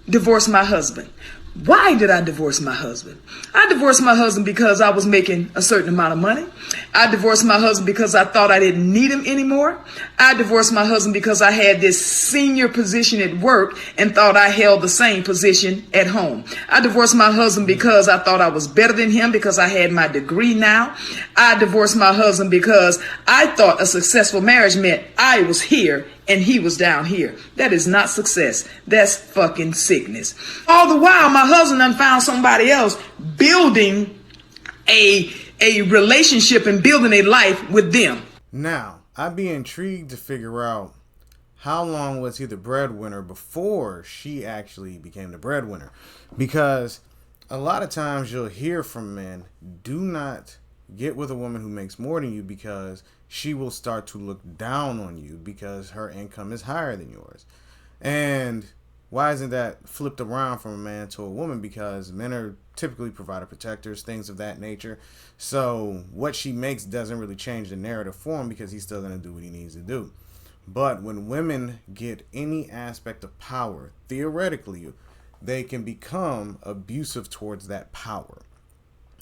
divorce my husband. Why did I divorce my husband? I divorced my husband because I was making a certain amount of money. I divorced my husband because I thought I didn't need him anymore. I divorced my husband because I had this senior position at work and thought I held the same position at home. I divorced my husband because I thought I was better than him because I had my degree now. I divorced my husband because I thought a successful marriage meant I was here and he was down here. That is not success. That's fucking sickness. All the while, my husband done found somebody else building a relationship and building a life with them. Now, I'd be intrigued to figure out how long was he the breadwinner before she actually became the breadwinner. Because a lot of times you'll hear from men, do not get with a woman who makes more than you because she will start to look down on you because her income is higher than yours. And why isn't that flipped around from a man to a woman? Because men are typically provider protectors, things of that nature. So what she makes doesn't really change the narrative for him because he's still going to do what he needs to do. But when women get any aspect of power, theoretically, they can become abusive towards that power.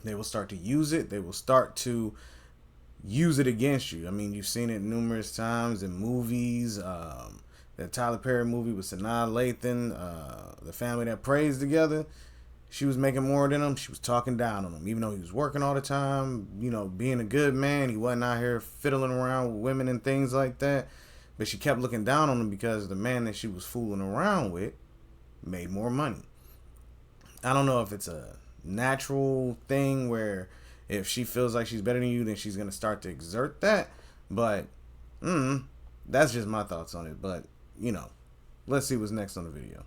They will start to use it. They will start to use it against you. I mean, you've seen it numerous times in movies. That Tyler Perry movie with Sanaa Lathan, The Family That Prays Together. She was making more than him. She was talking down on him, even though he was working all the time, you know, being a good man. He wasn't out here fiddling around with women and things like that. But she kept looking down on him because the man that she was fooling around with made more money. I don't know if it's a natural thing where if she feels like she's better than you, then she's going to start to exert that. But that's just my thoughts on it. But, you know, let's see what's next on the video.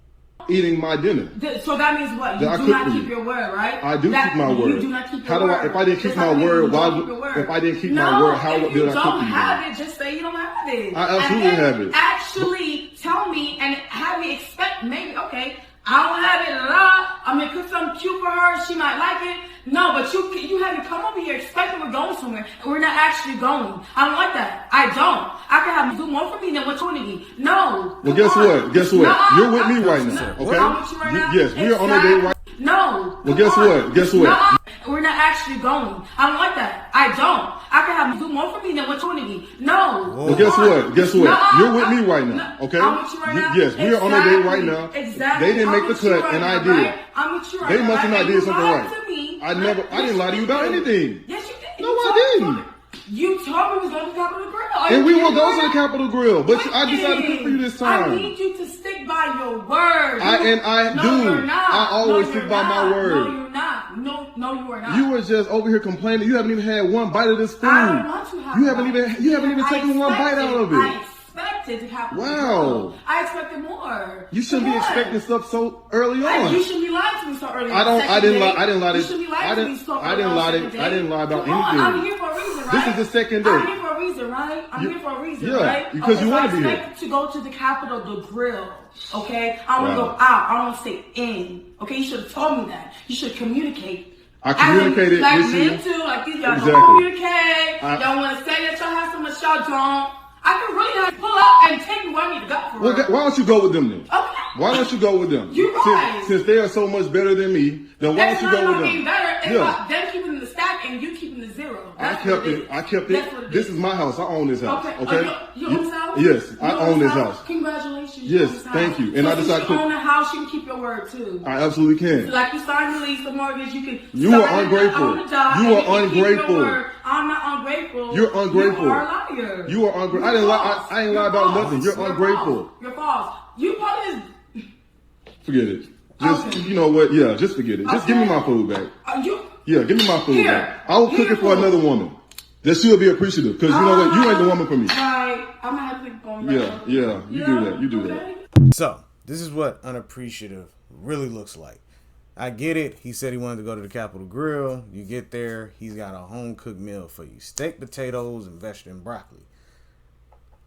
Eating my dinner. So that means what? You do not keep your word, right? I do keep my word. You do not keep your word. If I didn't keep my word, if I didn't keep my word, how did I cook you? If you don't have it, just say you don't have it. I absolutely have it. Actually tell me and have me expect maybe, okay, I don't have it, I'm gonna cook something cute for her, she might like it. No, but you have to come over here expecting we're going somewhere and we're not actually going. I don't like that. I don't. I can have you do more for me than what you're doing. No. Well, guess what? Guess what? You're with me right now, okay? I'm with you right now. Yes, we are on a date right now. No. Well, guess what? Guess what? No, we're not actually going. I don't like that. I don't. I can have you do more for me than what you're doing. No. Well, guess what? Guess what? You're with me right now, okay? I'm with you right now. Yes, we are on a date right now. Exactly. They didn't make the cut, and I did. I'm with you right now. They must have not did something right. I didn't lie to you about anything. Yes, you did. No, I didn't. You told me we was going to Capitol Grill. And we will go to the Capitol Grill, but I decided to cook for you this time. I need you to stick by your word. I do. You're not. I always stick by my word. No, you're not. No, you are not. You were just over here complaining. You haven't even had one bite of this food. I don't want to have. You haven't even taken one bite out of it. I expected to have. Wow. I expected more. You shouldn't be expecting stuff so early on. You shouldn't be lying to me so early. I didn't lie. You shouldn't be lying to me so early. I didn't lie about anything. I'm here for a reason, right? This is the second date. I'm here for a reason, right? I'm here for a reason, right? Because you want to be here. I expect to go to the Capitol, the grill. Okay, I want to go out. I want to stay in. Okay, you should have told me that. You should communicate. I communicated like with you. Men too, like these y'all don't communicate. Y'all want to say that y'all have so much, y'all don't. I can really have to pull up and take me where I need to go for well, why don't you go with them then? Okay. Why don't you go with them? You're right. Since they are so much better than me, then why don't you go with them? Being better. It's about them keeping the stack and you keeping the zero. I kept it. This is my house. I own this house. Okay. You own this house? Yes, I own this house. Congratulations. Yes, thank you. And so I decided to own a house, you can keep your word too. I absolutely can. Like you signed the lease, the mortgage, you can. You are ungrateful. You are ungrateful. I'm not ungrateful. You're ungrateful. You are a liar. You are ungrateful. I didn't lie. I ain't lie about nothing. You're ungrateful. You're false. You probably just forget it. Just you know what? Yeah, just forget it. Just give me my food back. Yeah, give me my food back. I will cook it for another woman. That she'll be appreciative because you know what? You ain't the woman for me. Right. I'm gonna have to think on that. Yeah. You do that. You do that. So this is what unappreciative really looks like. I get it. He said he wanted to go to the Capitol Grill. You get there, he's got a home cooked meal for you: steak, potatoes, and vegetable and broccoli.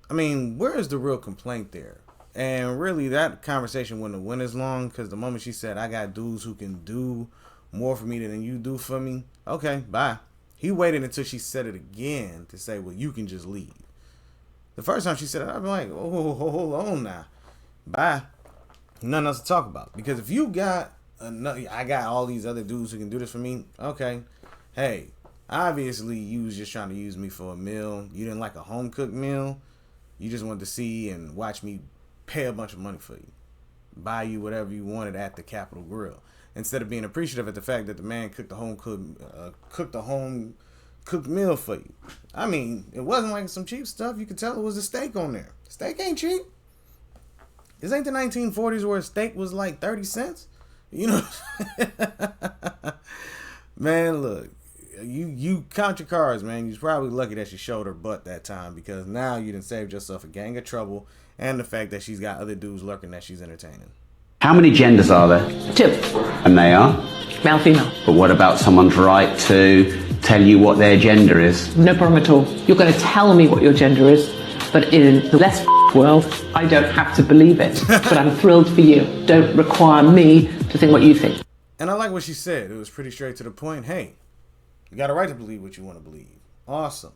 I mean, where is the real complaint there? And really, that conversation wouldn't have went as long because the moment she said, "I got dudes who can do more for me than you do for me," okay, bye. He waited until she said it again to say, "Well, you can just leave." The first time she said it, I'd be like, "Oh, hold on now, bye." Nothing else to talk about. Because if you got I got all these other dudes who can do this for me. Okay, hey, obviously you was just trying to use me for a meal. You didn't like a home cooked meal. You just wanted to see and watch me pay a bunch of money for you, buy you whatever you wanted at the Capitol Grill, instead of being appreciative at the fact that the man cooked a home cooked meal for you. I mean, it wasn't like some cheap stuff. You could tell it was a steak on there. Steak ain't cheap. This ain't the 1940s where a steak was like 30 cents. You know, man, look, you count your cards, man. You're probably lucky that she showed her butt that time, because now you done saved yourself a gang of trouble and the fact that she's got other dudes lurking that she's entertaining. How many genders are there? 2. And they are? Male, female. But what about someone's right to tell you what their gender is? No problem at all. You're going to tell me what your gender is, but in the less world, I don't have to believe it. But I'm thrilled for you. Don't require me to think what you think. And I like what she said. It was pretty straight to the point. Hey, you got a right to believe what you want to believe. Awesome.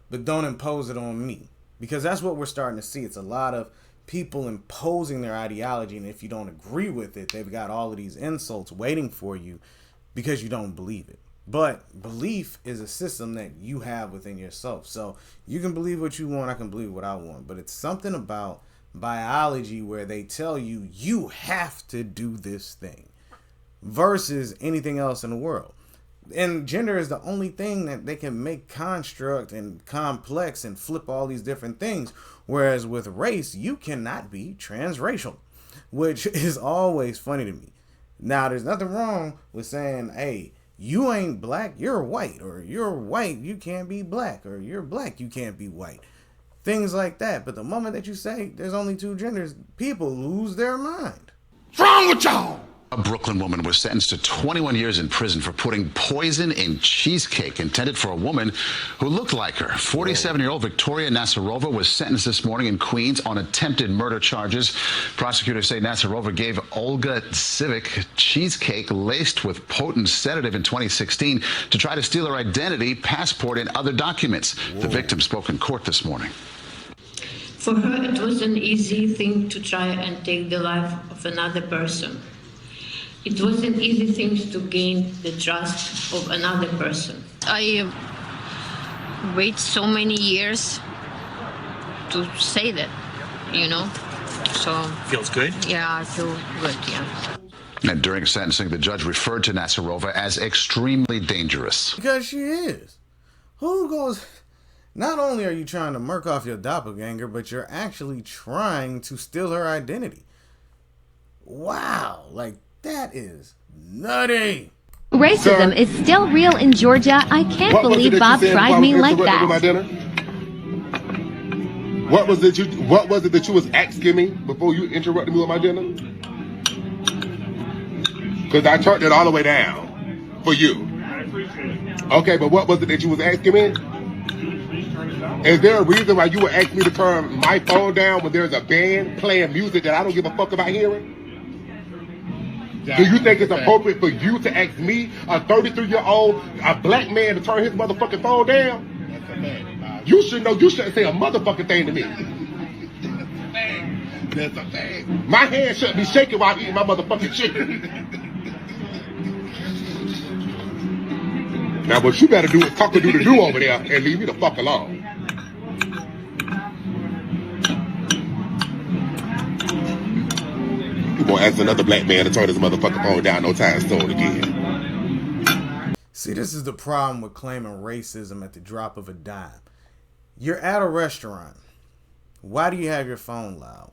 But don't impose it on me. Because that's what we're starting to see. It's a lot of people imposing their ideology, and if you don't agree with it, they've got all of these insults waiting for you because you don't believe it. But belief is a system that you have within yourself. So you can believe what you want, I can believe what I want. But it's something about biology where they tell you you have to do this thing versus anything else in the world. And gender is the only thing that they can make construct and complex and flip all these different things. Whereas with race, you cannot be transracial, which is always funny to me. Now, there's nothing wrong with saying, hey, you ain't black, you're white, or you're white, you can't be black, or you're black, you can't be white. Things like that. But the moment that you say there's only 2 genders, people lose their mind. What's wrong with y'all? A Brooklyn woman was sentenced to 21 years in prison for putting poison in cheesecake intended for a woman who looked like her. 47-year-old Victoria Nasarova was sentenced this morning in Queens on attempted murder charges. Prosecutors say Nasarova gave Olga Civic cheesecake laced with potent sedative in 2016 to try to steal her identity, passport, and other documents. The victim spoke in court this morning. For her, it was an easy thing to try and take the life of another person. It wasn't easy thing to gain the trust of another person. I wait so many years to say that, you know. So Feels good? yeah, I feel good, yeah. And during sentencing, the judge referred to Nasarova as extremely dangerous. Because she is. Who goes... Not only are you trying to murk off your doppelganger, but you're actually trying to steal her identity. Wow. Like, that is nutty. Racism is still real in Georgia. I can't believe Bob tried me like that. What was it that you was asking me before you interrupted me with my dinner? Because I turned it all the way down for you. Okay, but what was it that you was asking me? Is there a reason why you would ask me to turn my phone down when there's a band playing music that I don't give a fuck about hearing? Do you think it's appropriate for you to ask me, a 33-year-old, a black man, to turn his motherfucking phone down? You should know you shouldn't say a motherfucking thing to me. That's a fact. My hand shouldn't be shaking while I'm eating my motherfucking chicken. Now what you better do is talk to do over there and leave me the fuck alone. You won't ask another black man to turn his motherfucking phone down no time soon again. See, this is the problem with claiming racism at the drop of a dime. You're at a restaurant. Why do you have your phone loud?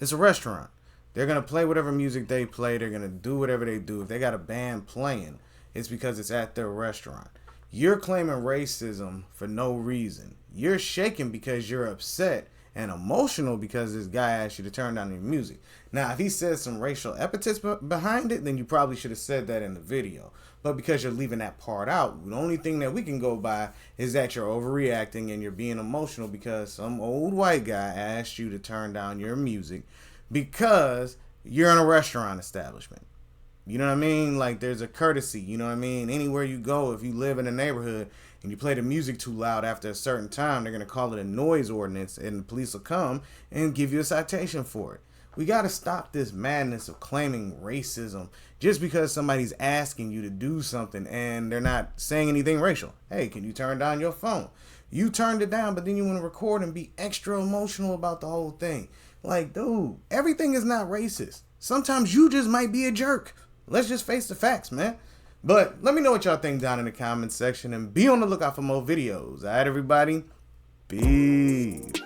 It's a restaurant. They're going to play whatever music they play. They're going to do whatever they do. If they got a band playing, it's because it's at their restaurant. You're claiming racism for no reason. You're shaking because you're upset and emotional because this guy asked you to turn down your music. Now, if he says some racial epithets behind it, then you probably should have said that in the video. But because you're leaving that part out, the only thing that we can go by is that you're overreacting and you're being emotional because some old white guy asked you to turn down your music because you're in a restaurant establishment. You know what I mean? Like, there's a courtesy, you know what I mean? Anywhere you go, if you live in a neighborhood and you play the music too loud after a certain time, they're going to call it a noise ordinance and the police will come and give you a citation for it. We got to stop this madness of claiming racism just because somebody's asking you to do something and they're not saying anything racial. Hey, can you turn down your phone? You turned it down, but then you want to record and be extra emotional about the whole thing. Like, dude, everything is not racist. Sometimes you just might be a jerk. Let's just face the facts, man. But let me know what y'all think down in the comments section and be on the lookout for more videos. All right, everybody? Peace.